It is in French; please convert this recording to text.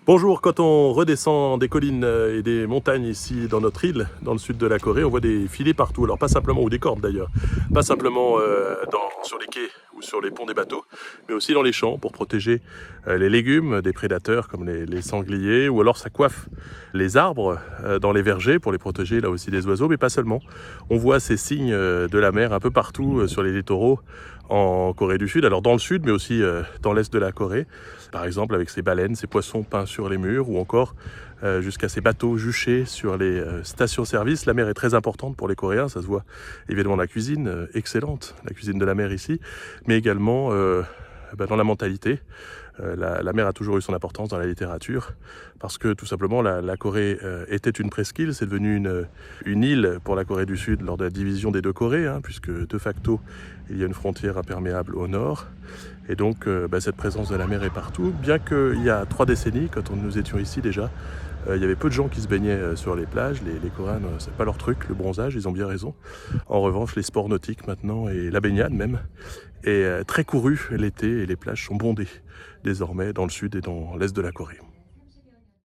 Bonjour, quand on redescend des collines et des montagnes ici dans notre île, dans le sud de la Corée, on voit des filets partout, alors pas simplement, ou des cordes d'ailleurs, pas simplement sur les quais ou sur les ponts des bateaux, mais aussi dans les champs pour protéger les légumes des prédateurs comme les sangliers, ou alors ça coiffe les arbres dans les vergers pour les protéger là aussi des oiseaux, mais pas seulement. On voit ces signes de la mer un peu partout sur les littoraux en Corée du Sud, alors dans le sud mais aussi dans l'est de la Corée, par exemple avec ces baleines, ces poissons peints sur les murs ou encore jusqu'à ces bateaux juchés sur les stations-service. La mer est très importante pour les Coréens, ça se voit évidemment la cuisine excellente, la cuisine de la mer ici, mais également dans la mentalité. La mer a toujours eu son importance dans la littérature parce que tout simplement la Corée était une presqu'île, c'est devenu une île pour la Corée du Sud lors de la division des deux Corées, puisque de facto il y a une frontière imperméable au nord et donc cette présence de la mer est partout, bien qu'il y a 3 décennies, quand nous étions ici déjà, il y avait peu de gens qui se baignaient sur les plages. Les Coréens, c'est pas leur truc, le bronzage, ils ont bien raison. En revanche, les sports nautiques maintenant, et la baignade même, est très courue l'été et les plages sont bondées désormais dans le sud et dans l'est de la Corée.